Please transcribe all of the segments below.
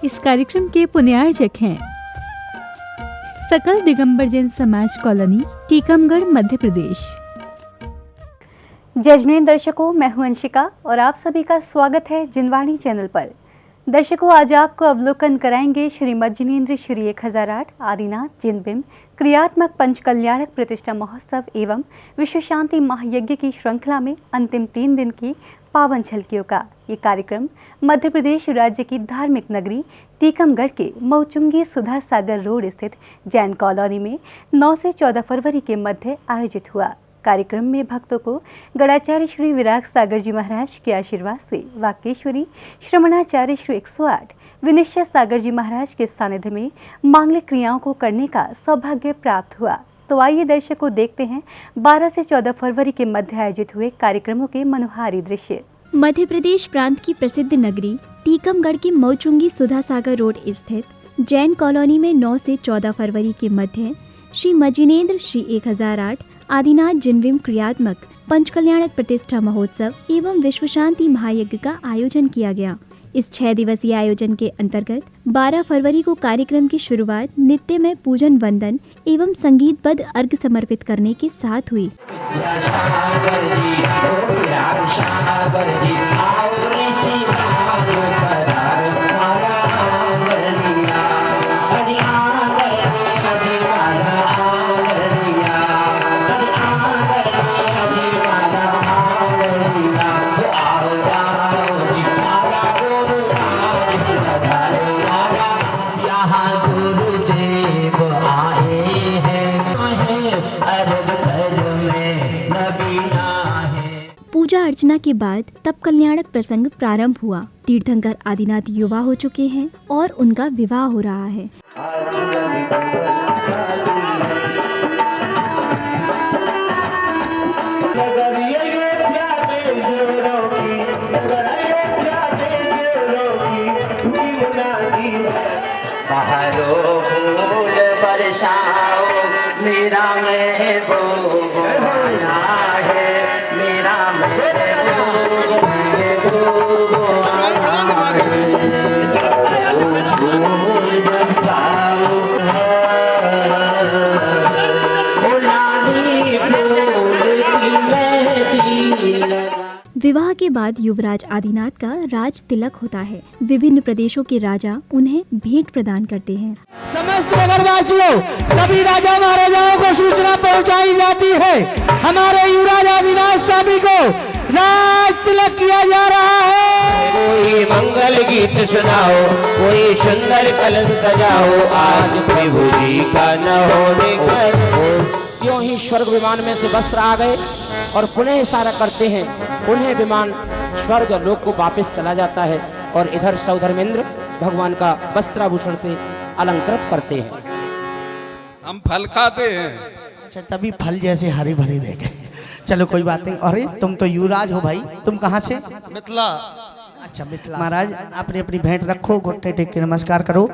इस कार्यक्रम के पुण्यार्जक हैं सकल दिगंबर जैन समाज कॉलोनी, टीकमगढ़, मध्य प्रदेश। जय जैन दर्शकों, मैं हूं अंशिका और आप सभी का स्वागत है जिनवाणी चैनल पर। दर्शकों, आज आपको अवलोकन कराएंगे श्रीमद जिनेन्द्र श्री 1008 आदिनाथ जिनबिंब क्रियात्मक पंचकल्याणक प्रतिष्ठा महोत्सव एवं विश्व शांति महायज्ञ की श्रृंखला में अंतिम 3 दिन की पावन झलकियों का ये कार्यक्रम मध्य प्रदेश राज्य की धार्मिक नगरी टीकमगढ़ के मौचुंगी सुधा सागर रोड स्थित जैन कॉलोनी में 9 से 14 फरवरी के मध्य आयोजित हुआ। कार्यक्रम में भक्तों को गणाचार्य श्री विराग सागर जी महाराज के आशीर्वाद से वाक्येश्वरी श्रमणाचार्य श्री 108 विनिश्चय सागर जी महाराज के सानिध्य में मांगलिक क्रियाओं को करने का सौभाग्य प्राप्त हुआ। तो आइए दर्शकों, देखते हैं 12 से 14 फरवरी के मध्य आयोजित हुए कार्यक्रमों के मनोहारी दृश्य। मध्य प्रदेश प्रांत की प्रसिद्ध नगरी टीकमगढ़ के मौचुंगी सुधा सागर रोड स्थित जैन कॉलोनी में 9 से 14 फरवरी के मध्य श्री मजिनेन्द्र श्री 1008 आदिनाथ जिनबिंब क्रियात्मक पंचकल्याणक प्रतिष्ठा महोत्सव एवं विश्व शांति महायज्ञ का आयोजन किया गया। इस 6 दिवसीय आयोजन के अंतर्गत 12 फरवरी को कार्यक्रम की शुरुआत नित्यमय पूजन वंदन एवं संगीतबद्ध अर्घ समर्पित करने के साथ हुई। पूजा अर्चना के बाद तप कल्याणक प्रसंग प्रारंभ हुआ। तीर्थंकर आदिनाथ युवा हो चुके हैं और उनका विवाह हो रहा है। मेरा महबूब आया है, मेरा महबूब आया है। विवाह के बाद युवराज आदिनाथ का राज तिलक होता है। विभिन्न प्रदेशों के राजा उन्हें भेंट प्रदान करते हैं। समस्त नगरवासियों, सभी राजा महाराजाओं को सूचना पहुंचाई जाती है, हमारे युवराज आदिनाथ स्वामी को राज तिलक किया जा रहा है। कोई मंगल गीत सुनाओ, कोई सुंदर कलश सजाओ, आज प्रभु जी का न होने पर। यूं ही स्वर्ग विमान में से वस्त्र आ गए और पुनः इशारा करते हैं, पुनः विमान स्वर्ग लोक को वापस चला जाता है और इधर सौधर्मेंद्र भगवान का वस्त्राभूषण से अलंकृत करते हैं। हम फल खाते हैं। अच्छा, तभी फल जैसे हरे भरे रह गए। चलो कोई बात नहीं। अरे तुम तो युवराज हो भाई, तुम कहाँ से? मिथिला। अच्छा, मिथिला। महाराज अपनी अपनी भेंट रखो, घुटने टेक के नमस्कार करो।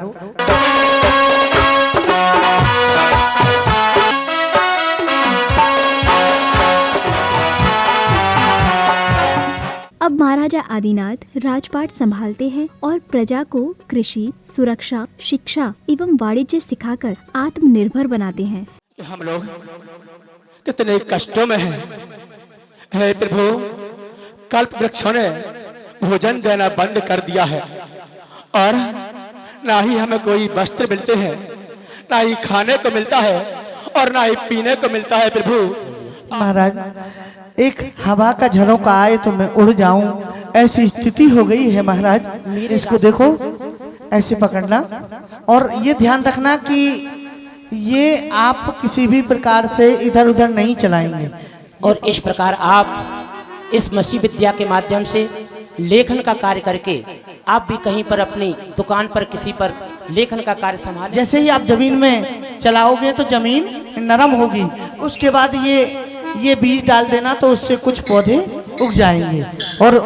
अब महाराजा आदिनाथ राजपाट संभालते हैं और प्रजा को कृषि, सुरक्षा, शिक्षा एवं वाणिज्य सिखाकर आत्मनिर्भर बनाते हैं। हम लोग कितने कष्टों में हैं। हे प्रभु, कल्प वृक्षों ने भोजन देना बंद कर दिया है और ना ही हमें कोई वस्त्र मिलते हैं, ना ही खाने को मिलता है और ना ही पीने को मिलता है। प्रभु महाराज, एक हवा का झरोका आए तो मैं उड़ जाऊं, ऐसी स्थिति हो गई है महाराज। इसको देखो, ऐसे पकड़ना और ये ध्यान रखना कि ये आप किसी भी प्रकार से इधर उधर नहीं चलाएंगे। और इस प्रकार आप इस मसीह विद्या के माध्यम से लेखन का कार्य करके आप भी कहीं पर अपनी दुकान पर किसी पर लेखन का कार्य संभाल। जैसे ही आप जमीन में चलाओगे तो जमीन नरम होगी, उसके बाद ये बीज डाल देना तो उससे कुछ पौधे उग जाएंगे और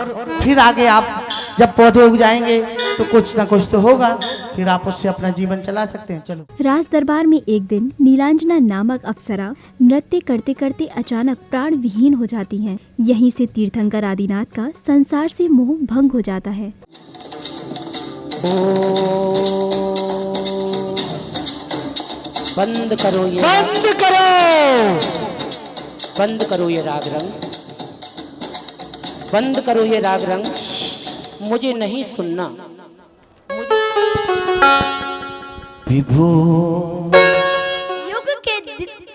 फिर आगे आप जब पौधे उग जाएंगे तो कुछ ना कुछ तो होगा, फिर आप उससे अपना जीवन चला सकते हैं। चलो। राज दरबार में एक दिन नीलांजना नामक अप्सरा नृत्य करते करते अचानक प्राण विहीन हो जाती हैं। यहीं से तीर्थंकर आदिनाथ का संसार से मोह भंग हो जाता है। बंद करो ये बंद करो ये राग रंग, बंद करो ये राग रंग, मुझे नहीं सुनना। विभु युग के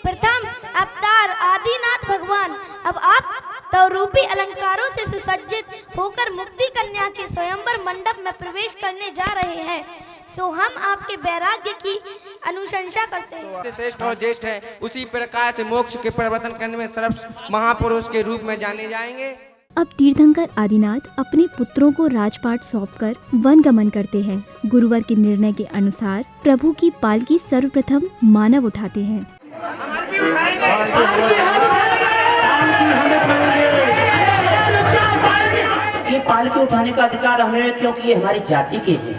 प्रथम अवतार आदिनाथ भगवान अब आप तो रूपी अलंकारों से सुसज्जित होकर मुक्ति कन्या के स्वयंवर मंडप में प्रवेश करने जा रहे हैं। सो हम आपके वैराग्य की अनुशंसा करते हैं। श्रेष्ठ और ज्येष्ठ है, उसी प्रकार से मोक्ष के प्रवर्तन करने में सर्व महापुरुष के रूप में जाने जाएंगे। अब तीर्थंकर आदिनाथ अपने पुत्रों को राजपाट सौंपकर वन गमन करते हैं। गुरुवर के निर्णय के अनुसार प्रभु की पालकी सर्वप्रथम मानव उठाते हैं। ये पालकी उठाने का अधिकार हमें, क्योंकि ये हमारी जाति के हैं,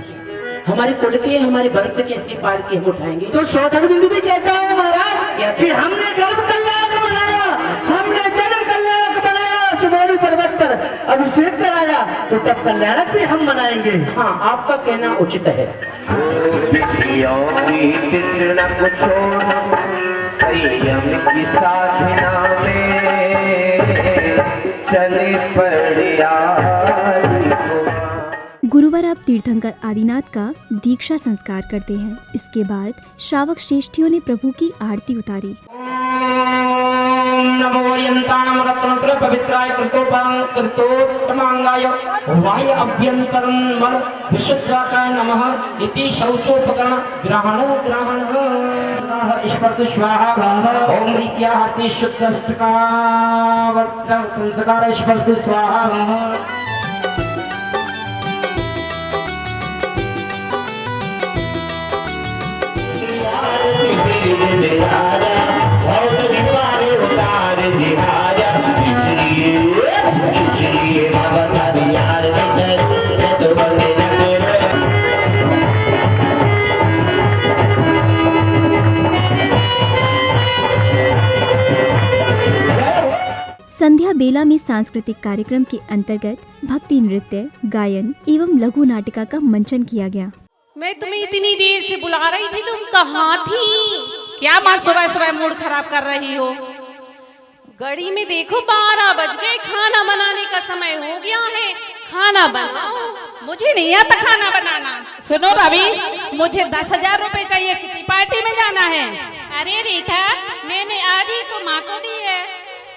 हमारे कुल के, हमारे वंश के, इसकी पालकी हम उठाएंगे। तो शोधक बिंदु भी कहता है महाराज कि हमने गर्भ कल्याणक बनाया, हमने जन्म कल्याणक बनाया, सुमेरु पर्वत पर अभिषेक कराया, तो तब कल्याणक भी हम मनाएंगे। हाँ, आपका कहना उचित है। संयम की साधना में चले पड़िया। गुरुवर अब तीर्थंकर आदिनाथ का दीक्षा संस्कार करते हैं। इसके बाद श्रावक श्रेष्ठियों ने प्रभु की आरती उतारी। नमोयंतानाम रत्नत्र पवित्राय कृतोत्तमांगाय वाय अभ्यंतरं मन विशुद्धाकाय नमः इति शौचोपकरण ग्रहण स्पर्श स्वाहा ओम रीत्यार्ति शुद्धस्तका संस्कार स्पर्श स्वाहा। संध्या बेला में सांस्कृतिक कार्यक्रम के अंतर्गत भक्ति नृत्य, गायन एवं लघु नाटिका का मंचन किया गया। मैं तुम्हें इतनी देर से बुला रही थी, तुम कहाँ थी? क्या माँ सुबह सुबह मूड खराब कर रही हो? घड़ी में देखो 12 बज गए, खाना बनाने का समय हो गया है, खाना बनाओ। मुझे नहीं आता खाना बनाना। सुनो भाभी, मुझे 10,000 रुपए चाहिए, किटी पार्टी में जाना है। अरे रीटा, मैंने आज ही तो माँ को दी है।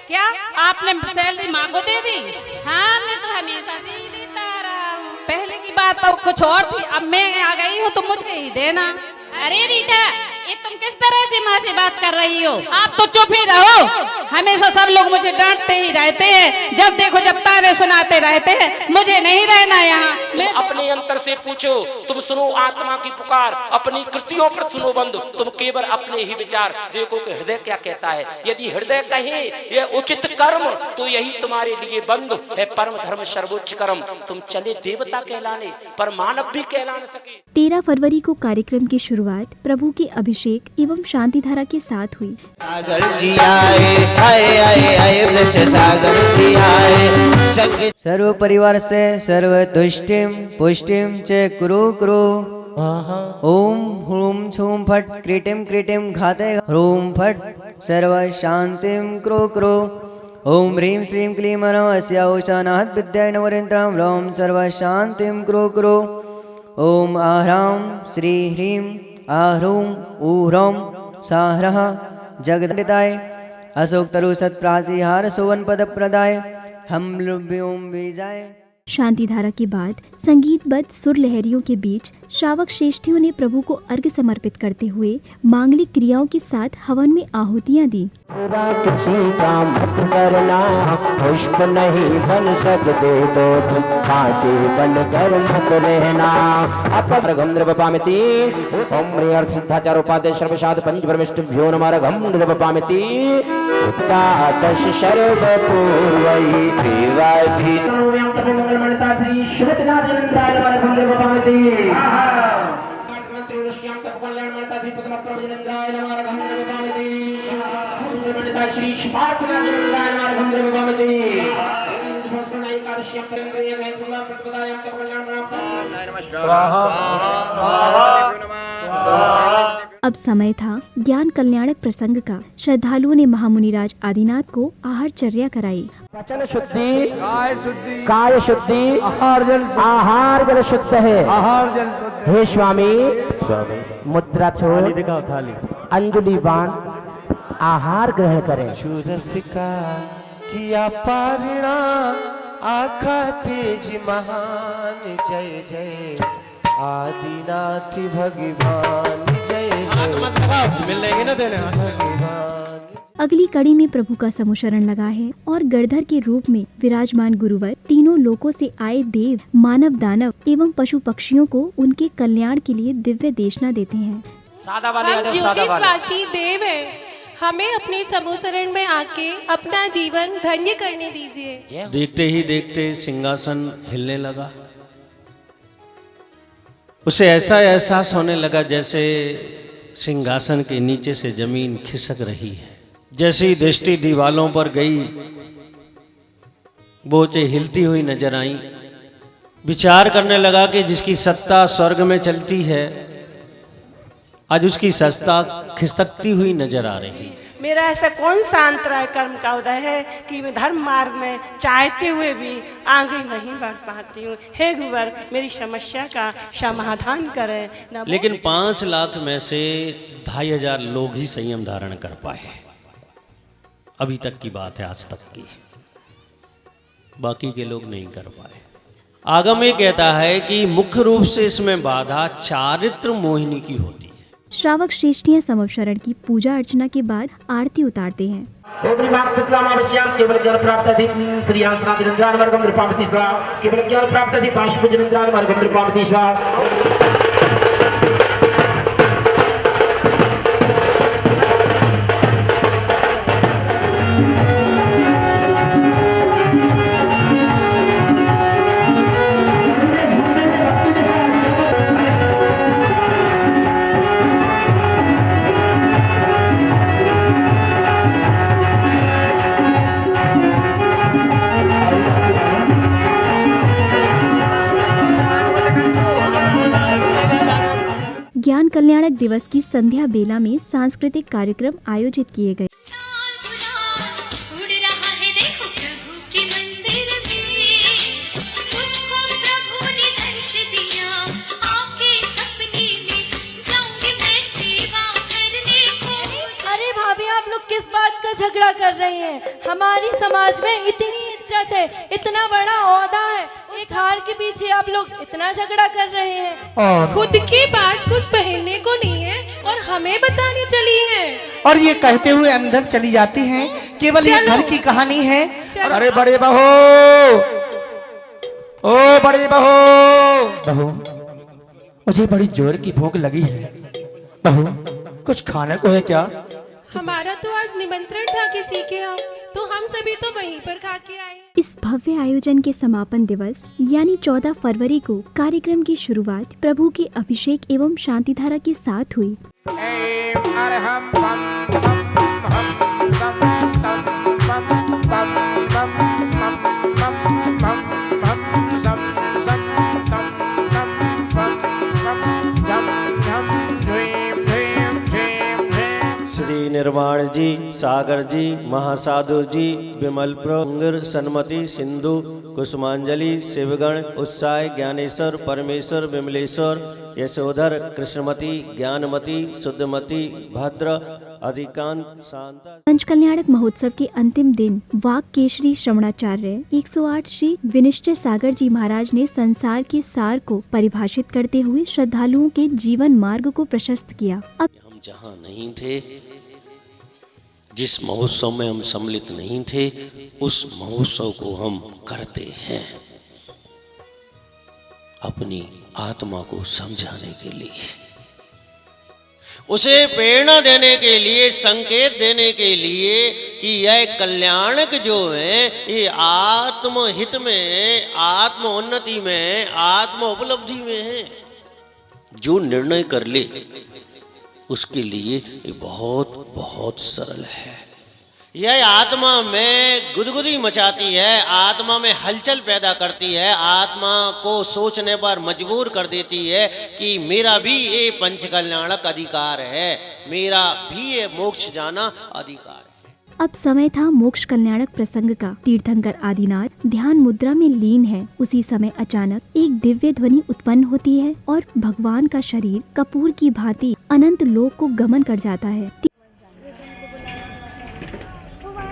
क्या आपने सैलरी माँ को दे दी? हाँ, मैं तो हमेशा से ही देता रहा हूँ। पहले की बात तो कुछ और थी, अब मैं आ गई हूँ तो मुझे ही देना। अरे रीटा, ये तुम किस तरह से माँ से बात कर रही हो? आप तो चुप ही रहो, हमेशा सब लोग मुझे डांटते ही रहते हैं, जब देखो जब ताने सुनाते रहते हैं। मुझे नहीं रहना यहाँ। तुम अपने अंतर से पूछो, तुम सुनो आत्मा की पुकार, अपनी कृतियों पर सुनो बंद, तुम केवल अपने ही विचार देखो कि हृदय क्या कहता है। यदि हृदय कहे यह उचित कर्म, तो यही तुम्हारे लिए बंद है परम धर्म सर्वोच्च कर्म। तुम चले देवता कहलाने, पर मानव भी कहला न सके। 13 फरवरी को कार्यक्रम की शुरुआत प्रभु के अभिषेक एवं शांति धारा के साथ हुई। सागर जी आए वृष सागर जी आए। सर्व परिवार से सर्व तुष्टिम पुष्टिम च कुरु कुरु। ओम ह्रूम छूम फट क्रीटिम क्रीटिम घाते ह्रूम फट सर्व शांतिम कुरु कुरु। ओम ह्रीं श्रीं क्लीं नमः अस्याहुषानाहत विद्याय नवरेन्द्रां ह्रौं सर्व शांतिम कुरु कुरु। ओम आह्रां श्री ह्रीं आह्रूं ऊह्रौं साह्रः जगदण्डिताय अशोक तरु सत्प्रातिहार सुवन पद प्रदाय हम लुभ्यों बीजाय। शांति धारा के बाद संगीतबद्ध सुर लहरियों के बीच श्रावक श्रेष्ठियों ने प्रभु को अर्घ्य समर्पित करते हुए मांगलिक क्रियाओं के साथ हवन में आहुतियां दी। किसी का मत करना, पुष्प नहीं बन सकते तो तुम कांटे बनकर मत रहना। अपरघम द्रवपामिति ओम ह्रीं सिद्धाचार उपादेय सर्वसाध पंचपरमेष्ठभ्यो नमः। अर्घम द्रवपामिति उत्तादश सर्वपूर्वै देवाधि मंगलमणिता श्री श्रीनाथनंदाय नमः। अर्घम द्रवपामिति मंत्री ऋषियां तप कल्याण मणिता श्री पद्म प्रभुजनंदाय नमः। अर्घम द्रवपामिति श्री सुभाषनाथनंदाय नमः। अर्घम द्रवपामिति एकादश्यां परिंद्रियं हेतुना प्रतिपदायां तव कल्याण अब समय था ज्ञान कल्याणक प्रसंग का। श्रद्धालुओं ने महामुनिराज आदिनाथ को आहारचर्या कराई। वचन शुद्धि, काय शुद्धि, आहार जल शुद्ध है। हे स्वामी, मुद्रा छोड़, अंजलि बांध, आहार ग्रहण करें। रसिका किया पारणा आखा तेज महान, जय जय आदिनाथ भगवान, जय जय मिल लेंगे ना देने भगवान। अगली कड़ी में प्रभु का समुशरण लगा है और गणधर के रूप में विराजमान गुरुवर तीनों लोकों से आए देव, मानव, दानव एवं पशु पक्षियों को उनके कल्याण के लिए दिव्य देशना देते हैं। हम ज्योतिषवासी देव हैं, हमें अपने समुशरण में आके अपना जीवन धन्य करने दीजिए। देखते ही देखते सिंहासन हिलने लगा। उसे ऐसा एहसास होने लगा जैसे सिंहासन के नीचे से जमीन खिसक रही है। जैसी दृष्टि दीवालों पर गई, बोचे हिलती हुई नजर आई। विचार करने लगा कि जिसकी सत्ता स्वर्ग में चलती है, आज उसकी सत्ता खिसकती हुई नजर आ रही है। मेरा ऐसा कौन सा अंतराय कर्म का उदय है कि मैं धर्म मार्ग में चाहते हुए भी आगे नहीं बढ़ पाती हूँ। हे गुरुवर, मेरी समस्या का समाधान करें। लेकिन 5 लाख में से 2500 लोग ही संयम धारण कर पाए। अभी तक की बात है, आज तक की। बाकी के लोग नहीं कर पाए। आगम ये कहता है कि मुख्य रूप से इसमें बाधा चारित्र मोहिनी की होती है। श्रावक श्रेष्ठियां समवशरण की पूजा अर्चना के बाद आरती उतारते हैं। केवल ज्ञान प्राप्त थी श्री आंसनाथ निंद्रान वर्गम नृपामति स्वा, केवल ज्ञान प्राप्त थी पाशुपज निंद्रान वर्गम नृपामति स्वा। ज्ञान कल्याणक दिवस की संध्या बेला में सांस्कृतिक कार्यक्रम आयोजित किए गए। अरे भाभी, आप लोग किस बात का झगड़ा कर रहे हैं? हमारी समाज में इतनी इज्जत है, इतना बड़ा ओहदा है, एक हार के पीछे आप लोग इतना झगड़ा कर रहे हैं। खुद के पास कुछ पहनने को नहीं है और हमें बताने चली है। और ये कहते हुए अंदर चली जाती हैं, केवल ये घर की कहानी है। अरे बड़े बहू, ओ बड़ी बहू, मुझे बड़ी जोर की भूख लगी है। बहू, कुछ खाने को है क्या? हमारा तो आज निमंत्रण था किसी के यहाँ, तो हम सभी तो वहीं पर खा के आए। इस भव्य आयोजन के समापन दिवस यानी 14 फरवरी को कार्यक्रम की शुरुआत प्रभु के अभिषेक एवं शांतिधारा के साथ हुई। श्री निर्वाण जी, सागर जी, महासाधु जी, विमल प्रंगर, सन्मति, सिंधु, कुसुमांजलि, शिवगण, उत्साह, ज्ञानेश्वर, परमेश्वर, विमलेश्वर, यशोधर, कृष्णमति, ज्ञानमति, शुद्धमति, भद्र, अधिकांत, शांत। पंचकल्याणक महोत्सव के अंतिम दिन वाक केशरी श्रवणाचार्य 108 श्री विनिश्चय सागर जी महाराज ने संसार के सार को परिभाषित करते हुए श्रद्धालुओं के जीवन मार्ग को प्रशस्त किया। अब हम जहाँ नहीं थे, जिस महोत्सव में हम सम्मिलित नहीं थे, उस महोत्सव को हम करते हैं अपनी आत्मा को समझाने के लिए, उसे प्रेरणा देने के लिए, संकेत देने के लिए कि यह कल्याणक जो है ये आत्महित में, आत्म उन्नति में, आत्म उपलब्धि में है। जो निर्णय कर ले उसके लिए ये बहुत बहुत सरल है। यह आत्मा में गुदगुदी मचाती है, आत्मा में हलचल पैदा करती है, आत्मा को सोचने पर मजबूर कर देती है कि मेरा भी ये पंच कल्याणक अधिकार है, मेरा भी ये मोक्ष जाना अधिकार है। अब समय था मोक्ष कल्याणक प्रसंग का। तीर्थंकर आदिनाथ ध्यान मुद्रा में लीन है। उसी समय अचानक एक दिव्य ध्वनि उत्पन्न होती है और भगवान का शरीर कपूर की भांति अनंत लोक को गमन कर जाता है।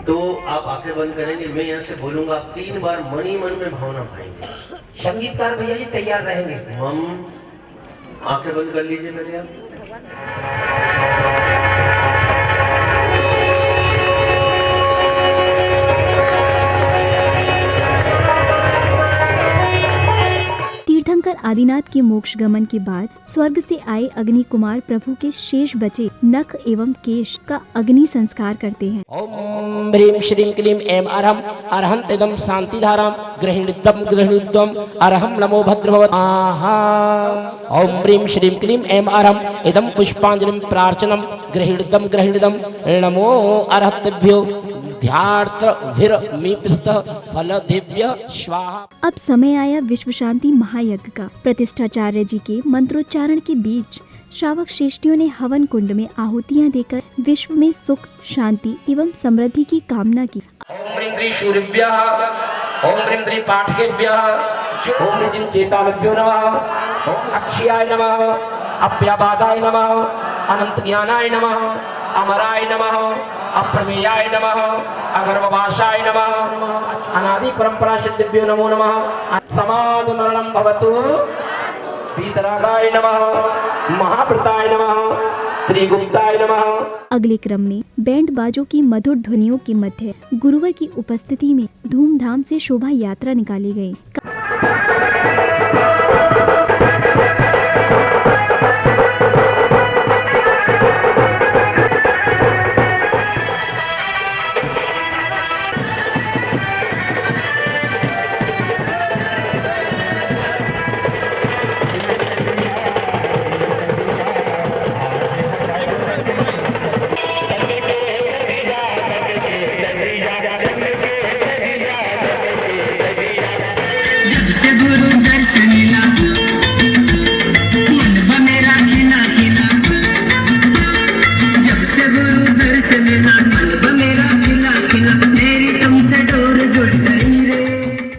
तो आप आंखें बंद करेंगे, मैं यहाँ से बोलूंगा, आप 3 बार मनी मन में भावना पाएंगे। संगीतकार भैया जी तैयार रहेंगे। मम, आंखें बंद कर लीजिए मेरे आप। तीर्थंकर आदिनाथ के मोक्ष गमन के बाद स्वर्ग से आए अग्नि कुमार प्रभु के शेष बचे नख एवं केश का अग्नि संस्कार करते हैं। ओम ह्रीं श्रीं क्लीं ऐं अरहं अरहंतदं शांतिधारां गृहीणुद्दं अरहं नमो भद्रभवत् आहा। ओम ह्रीं श्रीं क्लीं ऐं अरहं इदं पुष्पांजलिं प्रार्चनं गृहीणुद्दं नमो अरहतेभ्यो फल दिव्य स्वाहा। अब समय आया विश्व शांति महायज्ञ का। प्रतिष्ठाचार्य जी के मंत्रोच्चारण के बीच श्रावक श्रेष्ठियों ने हवन कुंड में आहुतियां देकर विश्व में सुख, शांति एवं समृद्धि की कामना की। ओम ह्रीं श्री सूर्यभ्यः, ओम ह्रीं श्री पाठकेभ्यः, ओम ह्रीं चेताभ्यो नमः, ओम अक्षयाय नमः, अप्याबाधाय नमः, अनंत ज्ञानाय नमः, अमराय नमः, अप्रमेयाय नमः, अगर्भभाषाय नमः, अनादि परंपरा सिद्धिभ्यो नमो नमः, समाध मरणं भवतु, वीतरागाय नमः, महाप्रताय नमः, त्रिगुप्ताय नमः। अगले क्रम में बैंड बाजों की मधुर ध्वनियों के मध्य गुरुवर की उपस्थिति में धूमधाम से शोभा यात्रा निकाली गई।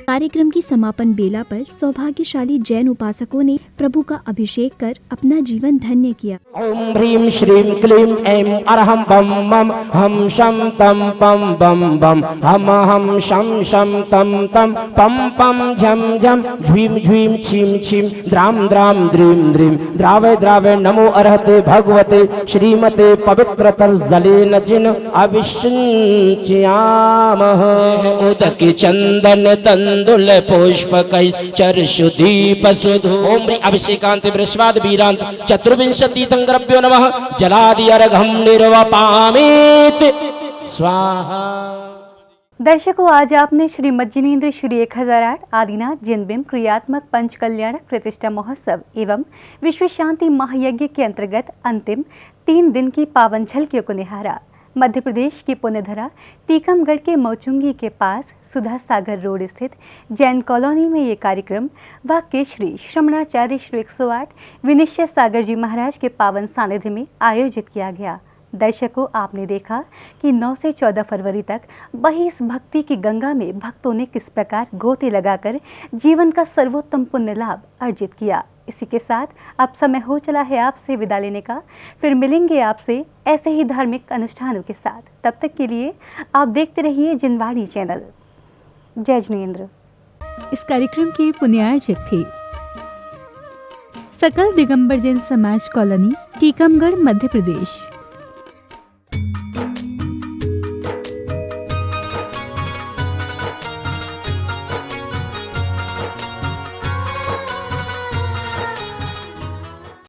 कार्यक्रम की समापन बेला पर सौभाग्यशाली जैन उपासकों ने प्रभु का अभिषेक कर अपना जीवन धन्य किया। ओम ह्रीं श्रीं क्लीं ऐं अरहं बम मम हम शम तम पम बम बम हम शम शम तम तम पम पम झम झम झ्वीं झ्वीं छीं छीं द्राम द्राम द्रीं द्रीं द्रावे द्रावे नमो अरहते भगवते श्रीमते पवित्रतर जलेन जिन अभिषिञ्चयामः। उदक चंदन तंदुल पुष्पकै चर्षु दीप सुधू। ओम ह्रीं अभिषेकांत बृहस्पति वीरांत चतुर्विंशति तंगरभ्यो नमः जलादि अर्घं निर्वपामित स्वाहा। दर्शकों, आज आपने श्रीमद जिनेन्द्र श्री 1008 आदिनाथ जिनबिंब क्रियात्मक पंच कल्याणक प्रतिष्ठा महोत्सव एवं विश्व शांति महायज्ञ के अंतर्गत अंतिम 3 दिन की पावन झलकियों को निहारा। मध्य प्रदेश की पुण्यधरा टीकमगढ़ के मौचुंगी के पास सुधा सागर रोड स्थित जैन कॉलोनी में ये कार्यक्रम वाक्य श्री श्रमणाचार्य श्री 108 विनिश्चय सागर जी महाराज के पावन सानिध्य में आयोजित किया गया। दर्शकों, आपने देखा कि 9 से 14 फरवरी तक बही इस भक्ति की गंगा में भक्तों ने किस प्रकार गोते लगाकर जीवन का सर्वोत्तम पुण्य लाभ अर्जित किया। इसी के साथ अब समय हो चला है आपसे विदा लेने का। फिर मिलेंगे आपसे ऐसे ही धार्मिक अनुष्ठानों के साथ। तब तक के लिए आप देखते रहिए जिनवाणी चैनल। जय जिनेन्द्र। इस कार्यक्रम के पुण्यार्चक थे सकल दिगंबर जैन समाज कॉलोनी, टीकमगढ़, मध्य प्रदेश।